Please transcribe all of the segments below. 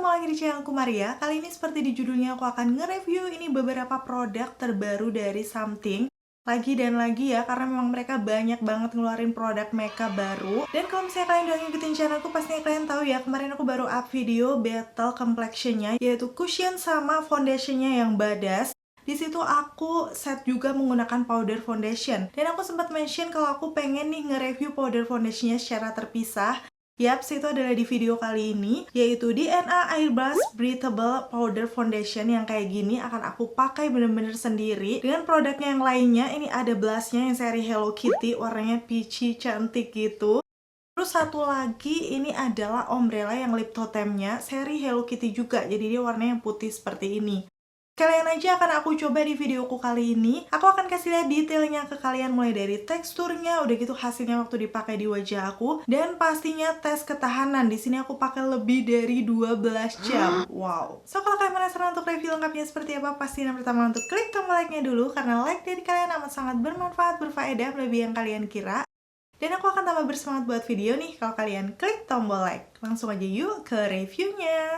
ketemu lagi di channelku Maria. Kali ini seperti di judulnya aku akan nge-review ini beberapa produk terbaru dari Something. Lagi dan lagi ya, karena memang mereka banyak banget ngeluarin produk makeup baru. Dan kalau misalnya kalian udah ngikutin channelku, pastinya kalian tahu ya, kemarin aku baru up video battle complexionnya, yaitu cushion sama foundationnya yang badass. Di situ aku set juga menggunakan powder foundation. Dan aku sempat mention kalau aku pengen nih nge-review powder foundationnya secara terpisah. Yaps, itu adalah di video kali ini, yaitu DNA Airbrush Breathable Powder Foundation yang kayak gini akan aku pakai bener-bener sendiri. Dengan produknya yang lainnya, ini ada blushnya yang seri Hello Kitty, warnanya peachy, cantik gitu. Terus satu lagi, ini adalah Umbrella yang lip totemnya, seri Hello Kitty juga, jadi dia warnanya yang putih seperti ini. Kalian aja akan aku coba di videoku kali ini. Aku akan kasih lihat detailnya ke kalian mulai dari teksturnya, udah gitu hasilnya waktu dipakai di wajah aku, dan pastinya tes ketahanan. Di sini aku pakai lebih dari 12 jam. Wow. So kalau kalian penasaran untuk review lengkapnya seperti apa, pasti yang pertama untuk klik tombol like-nya dulu karena like dari kalian amat sangat bermanfaat, berfaedah lebih yang kalian kira. Dan aku akan tambah bersemangat buat video nih kalau kalian klik tombol like. Langsung aja yuk ke reviewnya.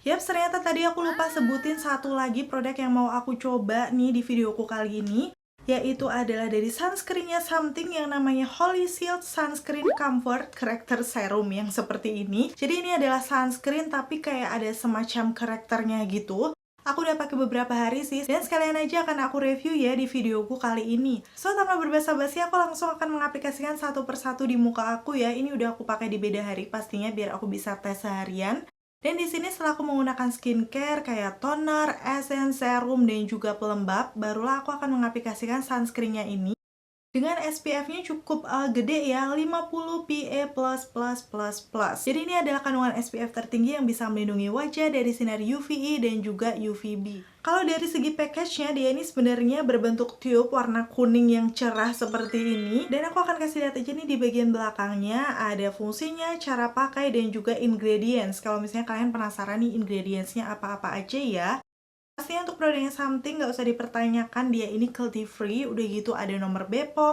Yap, ternyata tadi aku lupa sebutin satu lagi produk yang mau aku coba nih di videoku kali ini, yaitu adalah dari sunscreennya Something yang namanya Holy Shield Sunscreen Comfort Corrector Serum yang seperti ini. Jadi ini adalah sunscreen tapi kayak ada semacam karakternya gitu. Aku udah pakai beberapa hari sih, dan sekalian aja akan aku review ya di videoku kali ini. So, tanpa berbasa-basi, aku langsung akan mengaplikasikan satu persatu di muka aku ya. Ini udah aku pakai di beda hari pastinya biar aku bisa tes seharian. Dan di sini setelah aku menggunakan skincare kayak toner, essence, serum, dan juga pelembab, barulah aku akan mengaplikasikan sunscreennya ini. Dengan SPF-nya cukup gede ya, 50 PA++++. Jadi ini adalah kandungan SPF tertinggi yang bisa melindungi wajah dari sinar UVE dan juga UVB. Kalau dari segi package-nya, dia ini sebenarnya berbentuk tube warna kuning yang cerah seperti ini. Dan aku akan kasih lihat aja nih di bagian belakangnya, ada fungsinya, cara pakai, dan juga ingredients. Kalau misalnya kalian penasaran nih ingredients-nya apa-apa aja ya. Pastinya untuk produknya Something nggak usah dipertanyakan, dia ini cruelty free, udah gitu ada nomor BPOM.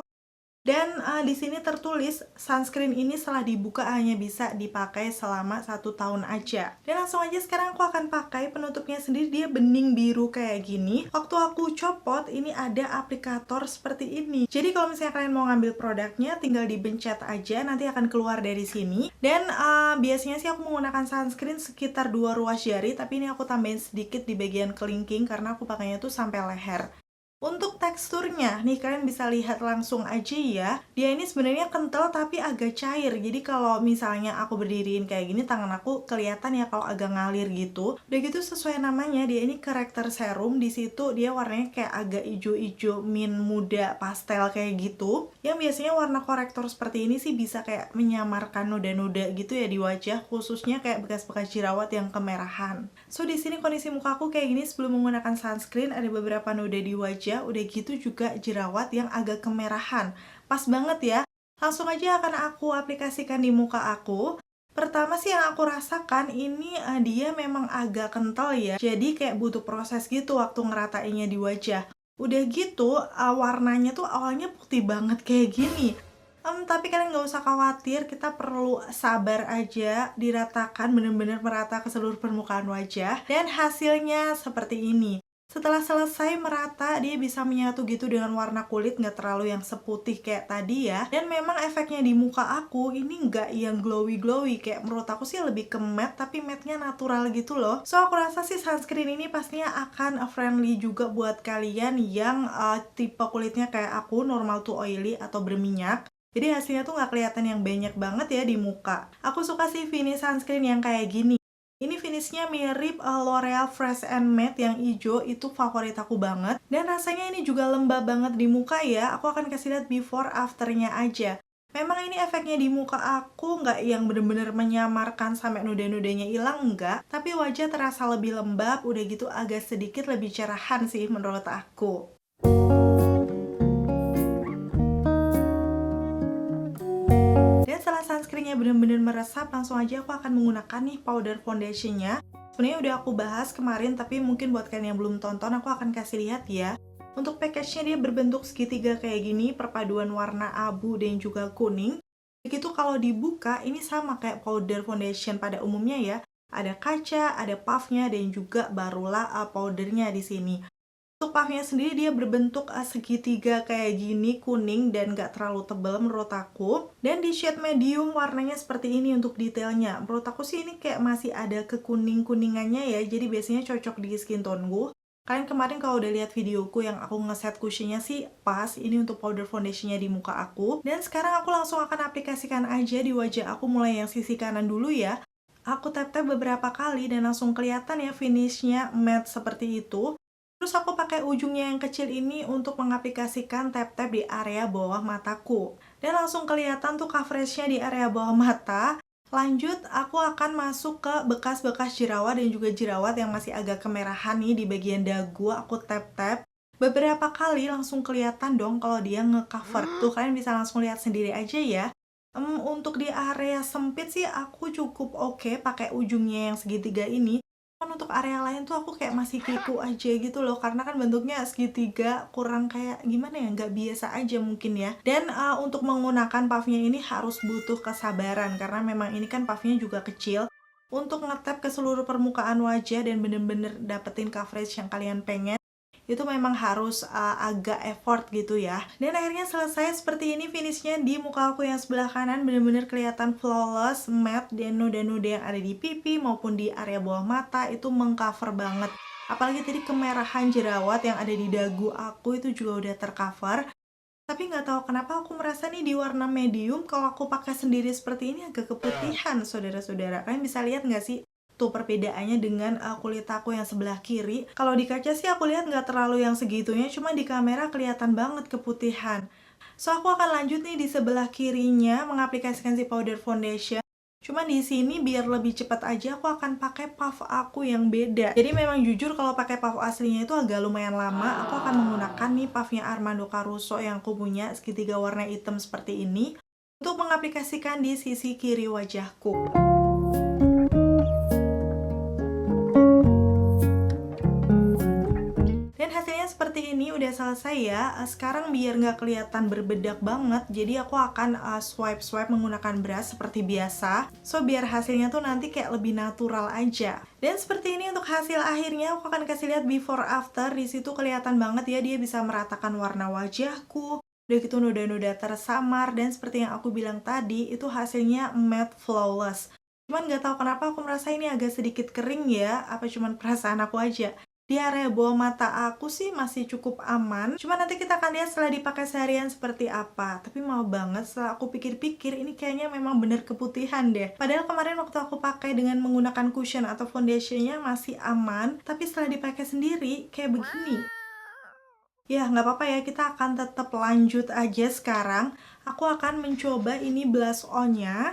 Dan di sini tertulis sunscreen ini setelah dibuka hanya bisa dipakai selama 1 tahun aja. Dan langsung aja sekarang aku akan pakai penutupnya sendiri, dia bening biru kayak gini. Waktu aku copot ini ada aplikator seperti ini. Jadi kalau misalnya kalian mau ngambil produknya tinggal dipencet aja, nanti akan keluar dari sini. Dan biasanya sih aku menggunakan sunscreen sekitar 2 ruas jari, tapi ini aku tambahin sedikit di bagian kelingking karena aku pakainya tuh sampai leher. Untuk teksturnya, nih kalian bisa lihat langsung aja ya. Dia ini sebenarnya kental tapi agak cair. Jadi kalau misalnya aku berdiriin kayak gini, tangan aku kelihatan ya kalau agak ngalir gitu. Udah gitu sesuai namanya, dia ini karakter serum. Di situ dia warnanya kayak agak ijo-ijo mint muda pastel kayak gitu. Yang biasanya warna korektor seperti ini sih bisa kayak menyamarkan noda-noda gitu ya di wajah, khususnya kayak bekas-bekas jerawat yang kemerahan. So di sini kondisi muka aku kayak gini sebelum menggunakan sunscreen, ada beberapa noda di wajah. Udah gitu juga jerawat yang agak kemerahan. Pas banget ya. Langsung aja akan aku aplikasikan di muka aku. Pertama sih yang aku rasakan ini dia memang agak kental ya. Jadi kayak butuh proses gitu waktu ngeratainnya di wajah. Udah gitu warnanya tuh awalnya putih banget kayak gini. Tapi kalian nggak usah khawatir, kita perlu sabar aja, diratakan bener-bener merata ke seluruh permukaan wajah. Dan hasilnya seperti ini. Setelah selesai merata, dia bisa menyatu gitu dengan warna kulit, nggak terlalu yang seputih kayak tadi ya. Dan memang efeknya di muka aku ini nggak yang glowy-glowy, kayak menurut aku sih lebih ke matte, tapi matte-nya natural gitu loh. So aku rasa sih sunscreen ini pastinya akan friendly juga buat kalian yang tipe kulitnya kayak aku, normal to oily atau berminyak. Jadi hasilnya tuh nggak kelihatan yang banyak banget ya di muka. Aku suka sih finish sunscreen yang kayak gini. Ini finishnya mirip L'Oreal Fresh and Matte yang hijau, itu favorit aku banget. Dan rasanya ini juga lembab banget di muka ya. Aku akan kasih lihat before afternya aja. Memang ini efeknya di muka aku nggak yang bener-bener menyamarkan sampai noda-nodanya hilang, enggak. Tapi wajah terasa lebih lembab, udah gitu agak sedikit lebih cerahan sih menurut aku. Setelah sunscreennya bener-bener meresap, langsung aja aku akan menggunakan nih powder foundationnya. Sebenarnya udah aku bahas kemarin, tapi mungkin buat kalian yang belum tonton, aku akan kasih lihat ya. Untuk package-nya dia berbentuk segitiga kayak gini, perpaduan warna abu dan juga kuning. Begitu kalau dibuka, ini sama kayak powder foundation pada umumnya ya. Ada kaca, ada puffnya, dan juga barulah powdernya di sini. Untuk puffnya sendiri dia berbentuk segitiga kayak gini, kuning dan gak terlalu tebal menurut aku. Dan di shade medium warnanya seperti ini untuk detailnya. Menurut aku sih ini kayak masih ada kekuning-kuningannya ya, jadi biasanya cocok di skin tone-ku. Kalian kemarin kalau udah lihat videoku yang aku ngeset cushionnya sih pas, ini untuk powder foundationnya di muka aku. Dan sekarang aku langsung akan aplikasikan aja di wajah aku, mulai yang sisi kanan dulu ya. Aku tap-tap beberapa kali dan langsung kelihatan ya finishnya matte seperti itu. Terus aku pakai ujungnya yang kecil ini untuk mengaplikasikan tap-tap di area bawah mataku. Dan langsung kelihatan tuh coveragenya di area bawah mata. Lanjut, aku akan masuk ke bekas-bekas jerawat dan juga jerawat yang masih agak kemerahan nih di bagian dagu. Aku tap-tap. Beberapa kali langsung kelihatan dong kalau dia ngecover. Tuh, kalian bisa langsung lihat sendiri aja ya. Untuk di area sempit sih aku cukup oke pakai ujungnya yang segitiga ini. Untuk area lain tuh aku kayak masih kiku aja gitu loh, karena kan bentuknya segitiga, kurang kayak gimana ya, nggak biasa aja mungkin ya. Dan untuk menggunakan puffnya ini harus butuh kesabaran, karena memang ini kan puffnya juga kecil. Untuk ngetap ke seluruh permukaan wajah dan bener-bener dapetin coverage yang kalian pengen, itu memang harus agak effort gitu ya. Dan akhirnya selesai seperti ini finishnya di muka aku yang sebelah kanan, bener-bener kelihatan flawless, matte, dan noda-noda yang ada di pipi maupun di area bawah mata itu mengcover banget. Apalagi tadi kemerahan jerawat yang ada di dagu aku itu juga udah tercover. Tapi nggak tahu kenapa aku merasa nih di warna medium kalau aku pakai sendiri seperti ini agak keputihan, saudara-saudara. Kalian bisa lihat nggak sih? Tuh perbedaannya dengan kulit aku yang sebelah kiri. Kalau di kaca sih aku lihat nggak terlalu yang segitunya, cuma di kamera kelihatan banget keputihan. So aku akan lanjut nih di sebelah kirinya mengaplikasikan si powder foundation. Cuma di sini biar lebih cepat aja aku akan pakai puff aku yang beda. Jadi memang jujur kalau pakai puff aslinya itu agak lumayan lama. Aku akan menggunakan nih puffnya Armando Caruso yang aku punya segitiga warna hitam seperti ini untuk mengaplikasikan di sisi kiri wajahku. Seperti ini udah selesai ya. Sekarang biar nggak kelihatan berbedak banget, jadi aku akan swipe menggunakan brush seperti biasa. So biar hasilnya tuh nanti kayak lebih natural aja. Dan seperti ini untuk hasil akhirnya, aku akan kasih lihat before after. Di situ kelihatan banget ya, dia bisa meratakan warna wajahku. Udah gitu noda-noda tersamar, dan seperti yang aku bilang tadi, itu hasilnya matte flawless. Cuman nggak tahu kenapa aku merasa ini agak sedikit kering ya, apa cuman perasaan aku aja. Di area bawah mata aku sih masih cukup aman. Cuma nanti kita akan lihat setelah dipakai seharian seperti apa. Tapi mau banget setelah aku pikir-pikir ini kayaknya memang bener keputihan deh. Padahal kemarin waktu aku pakai dengan menggunakan cushion atau foundationnya masih aman. Tapi setelah dipakai sendiri kayak begini. Ya nggak apa-apa ya, kita akan tetap lanjut aja sekarang. Aku akan mencoba ini blush on-nya.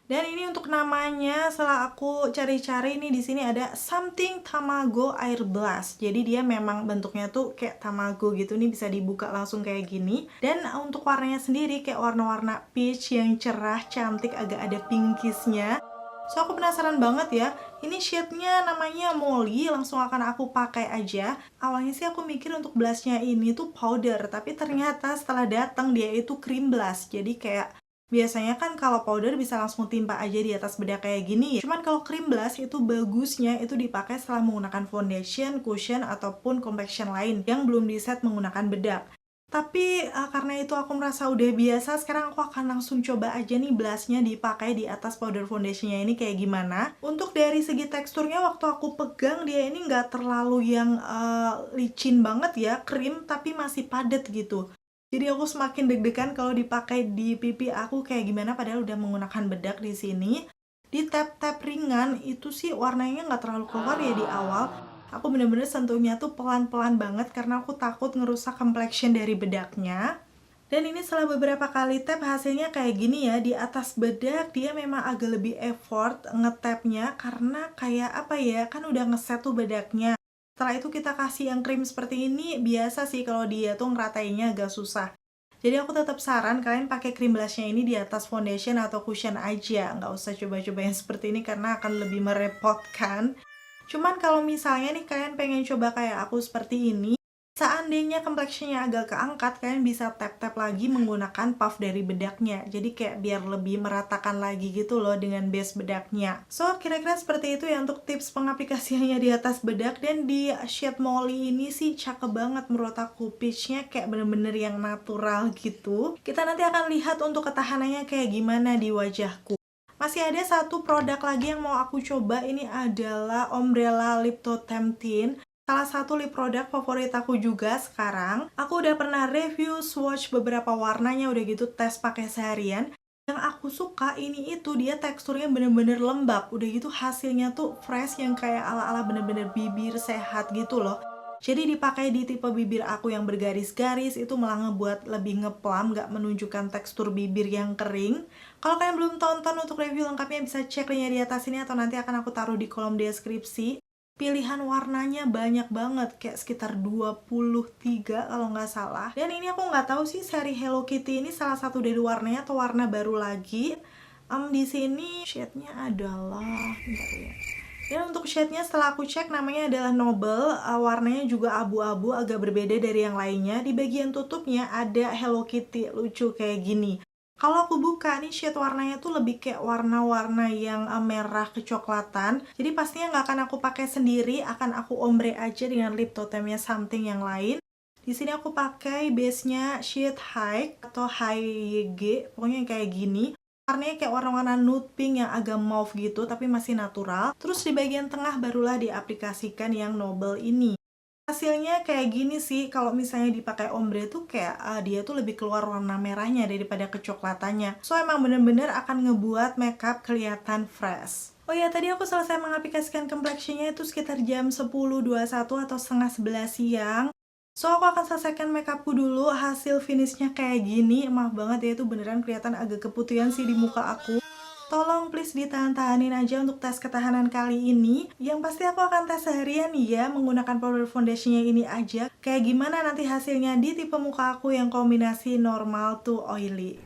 Dan ini untuk namanya, setelah aku cari-cari nih di sini ada Something Tamago Air Blush. Jadi dia memang bentuknya tuh kayak tamago gitu nih, bisa dibuka langsung kayak gini. Dan untuk warnanya sendiri kayak warna-warna peach yang cerah, cantik, agak ada pinkisnya. So aku penasaran banget ya, ini shade-nya namanya Molly, langsung akan aku pakai aja. Awalnya sih aku mikir untuk blushnya ini tuh powder, tapi ternyata setelah datang dia itu cream blush. Jadi kayak biasanya kan kalau powder bisa langsung timpa aja di atas bedak kayak gini ya. Cuman kalau cream blush itu bagusnya itu dipakai setelah menggunakan foundation, cushion, ataupun compaction lain yang belum di set menggunakan bedak. Tapi karena itu aku merasa udah biasa, sekarang aku akan langsung coba aja nih blushnya dipakai di atas powder foundationnya ini kayak gimana. Untuk dari segi teksturnya waktu aku pegang dia ini nggak terlalu yang licin banget ya, krim tapi masih padat gitu. Jadi aku semakin deg-degan kalau dipakai di pipi aku kayak gimana, padahal udah menggunakan bedak di sini. Di tap-tap ringan itu sih warnanya nggak terlalu keluar ya di awal. Aku bener-bener sentuhnya tuh pelan-pelan banget karena aku takut ngerusak complexion dari bedaknya. Dan ini setelah beberapa kali tap hasilnya kayak gini ya. Di atas bedak dia memang agak lebih effort ngetapnya karena kayak apa ya, kan udah ngeset tuh bedaknya. Setelah itu kita kasih yang krim seperti ini, biasa sih kalau dia tuh ngeratainnya agak susah. Jadi aku tetap saran kalian pakai cream blushnya ini di atas foundation atau cushion aja. Nggak usah coba-coba yang seperti ini karena akan lebih merepotkan. Cuman kalau misalnya nih kalian pengen coba kayak aku seperti ini, Seandainya complexion-nya agak keangkat, kalian bisa tap-tap lagi menggunakan puff dari bedaknya. Jadi kayak biar lebih meratakan lagi gitu loh dengan base bedaknya. So, kira-kira seperti itu ya untuk tips pengaplikasiannya di atas bedak. Dan di shade Molly ini sih cakep banget menurut aku. Peach-nya kayak bener-bener yang natural gitu. Kita nanti akan lihat untuk ketahanannya kayak gimana di wajahku. Masih ada satu produk lagi yang mau aku coba. Ini adalah Umbrella Lip Totem Tint. Salah satu lip produk favorit aku juga sekarang. Aku udah pernah review, swatch beberapa warnanya, udah gitu tes pakai seharian. Yang aku suka ini itu dia teksturnya bener-bener lembab. Udah gitu hasilnya tuh fresh yang kayak ala-ala bener-bener bibir sehat gitu loh. Jadi dipakai di tipe bibir aku yang bergaris-garis itu malah ngebuat lebih ngeplam, gak menunjukkan tekstur bibir yang kering. Kalau kalian belum tonton untuk review lengkapnya bisa cek linknya di atas ini atau nanti akan aku taruh di kolom deskripsi. Pilihan warnanya banyak banget, kayak sekitar 23 kalau nggak salah. Dan ini aku nggak tahu sih seri Hello Kitty ini salah satu dari warnanya atau warna baru lagi. Di sini shade-nya adalah, bentar ya. Dan untuk shade-nya setelah aku cek namanya adalah Noble, warnanya juga abu-abu agak berbeda dari yang lainnya. Di bagian tutupnya ada Hello Kitty lucu kayak gini. Kalau aku buka nih shade warnanya tuh lebih kayak warna-warna yang merah kecoklatan. Jadi pastinya nggak akan aku pakai sendiri, akan aku ombre aja dengan lip totemnya Something yang lain. Di sini aku pakai base-nya shade High atau High G, pokoknya kayak gini. Warnanya kayak warna-warna nude pink yang agak mauve gitu, tapi masih natural. Terus di bagian tengah barulah diaplikasikan yang Noble ini. Hasilnya kayak gini sih, kalau misalnya dipakai ombre tuh kayak dia tuh lebih keluar warna merahnya daripada kecoklatannya. So emang bener-bener akan ngebuat makeup kelihatan fresh. Oh ya, tadi aku selesai mengaplikasikan complexion-nya itu sekitar jam 10.21 atau setengah 11 siang. So aku akan selesaikan makeupku dulu, hasil finishnya kayak gini. Maaf banget ya, itu beneran kelihatan agak keputihan sih di muka aku. Tolong please ditahan-tahanin aja untuk tes ketahanan kali ini. Yang pasti aku akan tes seharian ya, menggunakan powder foundationnya ini aja. Kayak gimana nanti hasilnya di tipe muka aku yang kombinasi normal to oily.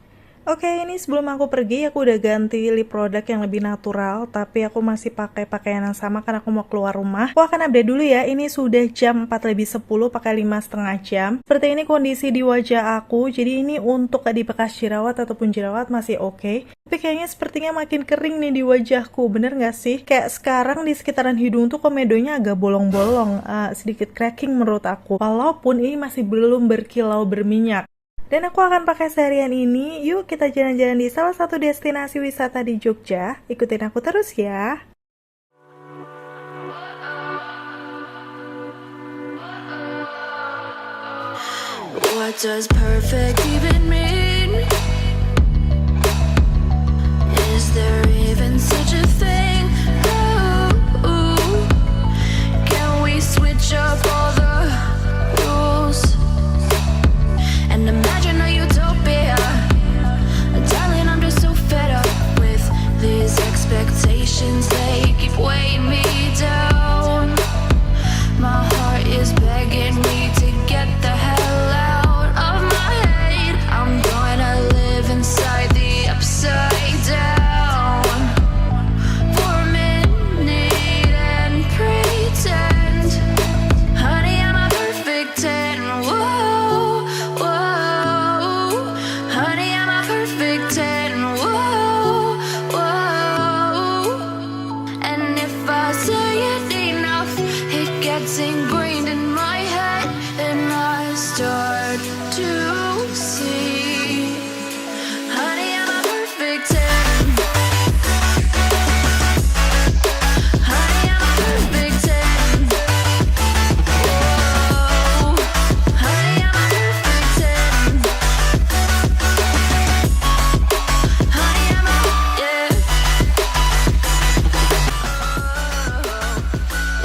Oke, ini sebelum aku pergi, aku udah ganti lip product yang lebih natural, tapi aku masih pakai pakaian yang sama karena aku mau keluar rumah. Aku akan update dulu ya, ini sudah jam 4:10, pakai 5,5 jam. Seperti ini kondisi di wajah aku, jadi ini untuk di bekas jerawat ataupun jerawat masih oke. Tapi kayaknya sepertinya makin kering nih di wajahku, bener gak sih? Kayak sekarang di sekitaran hidung tuh komedonya agak bolong-bolong, sedikit cracking menurut aku. Walaupun ini masih belum berkilau berminyak. Dan aku akan pakai seharian ini. Yuk kita jalan-jalan di salah satu destinasi wisata di Jogja. Ikutin aku terus ya. What does perfect even mean? Is there even such a thing? Ooh, can we switch up all the rules and imagine a utopia? Darling, I'm just so fed up with these expectations. They keep weighing me down. My heart is begging me to get the hell out of my head. I'm gonna live inside the upside down for a minute and pretend, honey, I'm a perfect 10. Whoa, whoa, honey, I'm a perfect 10. Whoa, whoa, and if I say it enough, it gets ingrained in my head, and I start to see, honey, I'm a perfect 10. Honey, I'm a perfect 10. Whoa, honey, I'm a perfect 10. Honey, I'm a, yeah.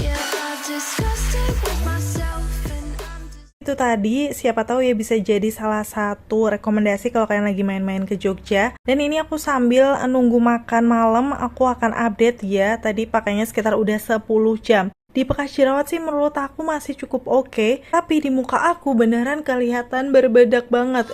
Yeah, I've discussed it with myself and I'm just... Itu tadi, siapa tahu ya bisa jadi salah satu rekomendasi kalau kalian lagi main-main ke Jogja. Dan ini aku sambil nunggu makan malam, aku akan update ya. Tadi pakainya sekitar udah 10 jam. Di bekas jerawat sih menurut aku masih cukup oke, tapi di muka aku beneran kelihatan berbedak banget,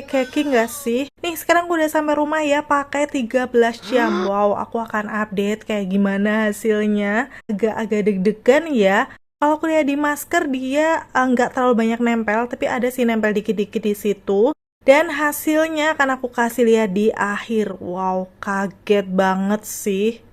cracking gak sih? Nih sekarang gue udah sampai rumah ya, pakai 13 jam. Wow, aku akan update kayak gimana hasilnya. Agak-agak deg-degan ya. Kalau aku lihat di masker dia nggak terlalu banyak nempel, tapi ada sih nempel dikit-dikit di situ. Dan hasilnya kan aku kasih lihat di akhir. Wow, kaget banget sih.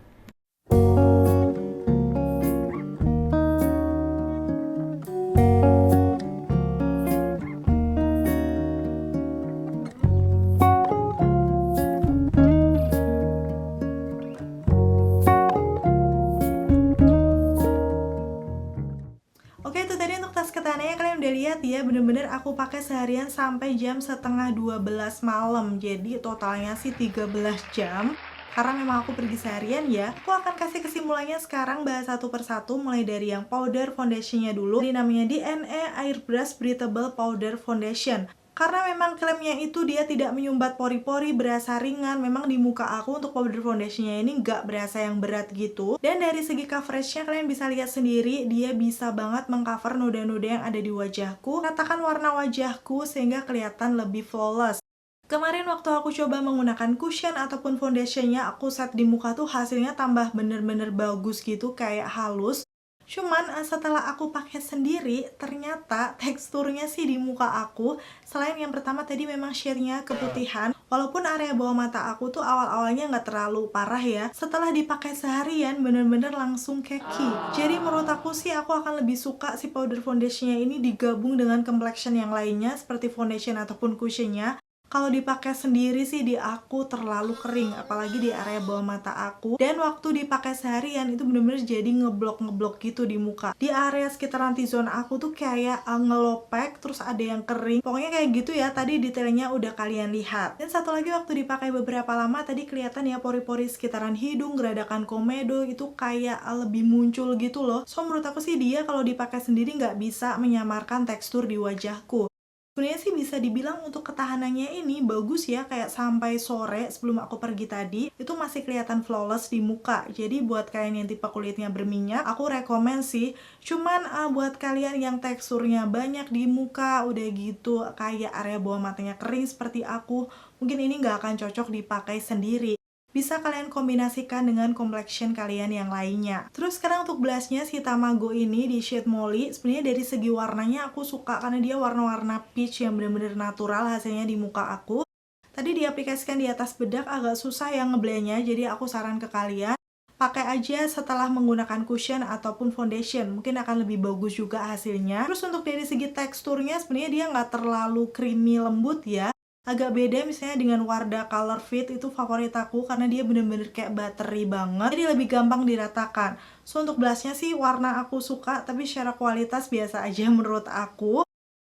Oke, itu tadi untuk tas ketananya, kalian udah lihat ya, bener-bener aku pakai seharian sampai jam setengah 12 malam. Jadi totalnya sih 13 jam. Karena memang aku pergi seharian ya. Aku akan kasih kesimpulannya sekarang, bahas satu persatu, mulai dari yang powder foundationnya dulu. Ini namanya DNA Airbrush Breathable Powder Foundation. Karena memang klaimnya itu dia tidak menyumbat pori-pori, berasa ringan. Memang di muka aku untuk powder foundationnya ini nggak berasa yang berat gitu. Dan dari segi coveragenya kalian bisa lihat sendiri, dia bisa banget mengcover noda-noda yang ada di wajahku, ratakan warna wajahku sehingga kelihatan lebih flawless. Kemarin waktu aku coba menggunakan cushion ataupun foundationnya, aku set di muka tuh hasilnya tambah bener-bener bagus gitu, kayak halus. Cuman setelah aku pakai sendiri, ternyata teksturnya sih di muka aku, selain yang pertama tadi memang shade-nya keputihan, walaupun area bawah mata aku tuh awal-awalnya nggak terlalu parah ya, setelah dipakai seharian bener-bener langsung keki. Jadi menurut aku sih aku akan lebih suka si powder foundationnya ini digabung dengan complexion yang lainnya seperti foundation ataupun cushionnya. Kalau dipakai sendiri sih di aku terlalu kering, apalagi di area bawah mata aku. Dan waktu dipakai seharian itu bener-bener jadi ngeblok gitu di muka. Di area sekitaran T-zone aku tuh kayak ngelopek, terus ada yang kering. Pokoknya kayak gitu ya, tadi detailnya udah kalian lihat. Dan satu lagi, waktu dipakai beberapa lama tadi kelihatan ya pori-pori sekitaran hidung, geradakan komedo itu kayak lebih muncul gitu loh. So menurut aku sih dia kalau dipakai sendiri nggak bisa menyamarkan tekstur di wajahku. Sebenarnya sih bisa dibilang untuk ketahanannya ini bagus ya, kayak sampai sore sebelum aku pergi tadi itu masih kelihatan flawless di muka. Jadi buat kalian yang tipe kulitnya berminyak, aku rekomen sih. Cuman buat kalian yang teksturnya banyak di muka, udah gitu kayak area bawah matanya kering seperti aku, mungkin ini nggak akan cocok dipakai sendiri. Bisa kalian kombinasikan dengan complexion kalian yang lainnya. Terus sekarang untuk blushnya si Tamago ini di shade Molly, sebenarnya dari segi warnanya aku suka karena dia warna-warna peach yang bener-bener natural hasilnya di muka aku. Tadi diaplikasikan di atas bedak agak susah ya ngeblendnya, jadi aku saran ke kalian pakai aja setelah menggunakan cushion ataupun foundation, mungkin akan lebih bagus juga hasilnya. Terus untuk dari segi teksturnya sebenarnya dia nggak terlalu creamy lembut ya. Agak beda misalnya dengan Wardah Color Fit, itu favorit aku karena dia bener-bener kayak buttery banget, jadi lebih gampang diratakan. So untuk blushnya sih warna aku suka, tapi secara kualitas biasa aja menurut aku.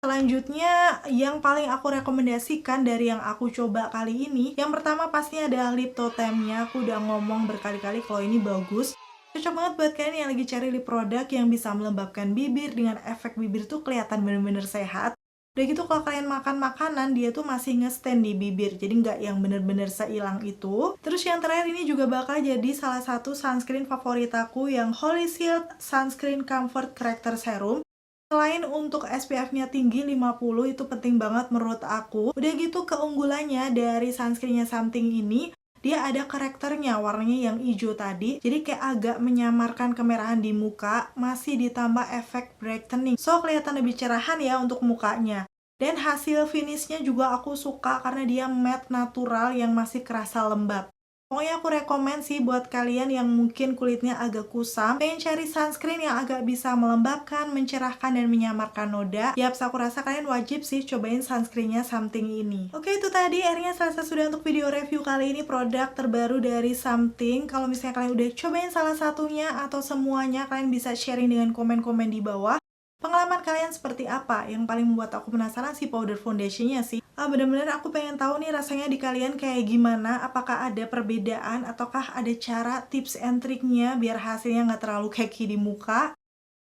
Selanjutnya yang paling aku rekomendasikan dari yang aku coba kali ini, yang pertama pastinya adalah lip totemnya. Aku udah ngomong berkali-kali kalau ini bagus. Cocok banget buat kalian yang lagi cari lip produk yang bisa melembabkan bibir dengan efek bibir tuh kelihatan bener-bener sehat. Udah gitu kalau kalian makan makanan, dia tuh masih nge-stand di bibir, jadi nggak yang bener-bener seilang itu. Terus yang terakhir ini juga bakal jadi salah satu sunscreen favorit aku, yang Holy Shield Sunscreen Comfort Corrector Serum. Selain untuk SPF-nya tinggi 50, itu penting banget menurut aku. Udah gitu keunggulannya dari sunscreen-nya Something ini, dia ada karakternya, warnanya yang hijau tadi, jadi kayak agak menyamarkan kemerahan di muka, masih ditambah efek brightening, so kelihatan lebih cerahan ya untuk mukanya. Dan hasil finishnya juga aku suka karena dia matte natural yang masih kerasa lembab. Pokoknya aku rekomen sih buat kalian yang mungkin kulitnya agak kusam, pengen cari sunscreen yang agak bisa melembabkan, mencerahkan, dan menyamarkan noda. Yaps, aku rasa kalian wajib sih cobain sunscreennya Something ini. Oke, itu tadi akhirnya selesai sudah untuk video review kali ini produk terbaru dari Something. Kalau misalnya kalian udah cobain salah satunya atau semuanya, kalian bisa sharing dengan komen-komen di bawah. Pengalaman kalian seperti apa? Yang paling membuat aku penasaran sih powder foundationnya sih. Bener-bener aku pengen tahu nih rasanya di kalian kayak gimana. Apakah ada perbedaan ataukah ada cara tips and triknya biar hasilnya nggak terlalu keki di muka?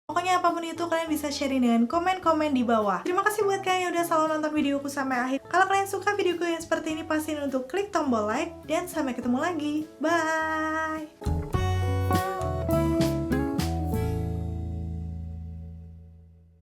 Pokoknya apapun itu kalian bisa sharing dengan komen-komen di bawah. Terima kasih buat kalian yang udah selalu nonton videoku sampai akhir. Kalau kalian suka videoku yang seperti ini, pastiin untuk klik tombol like. Dan sampai ketemu lagi. Bye!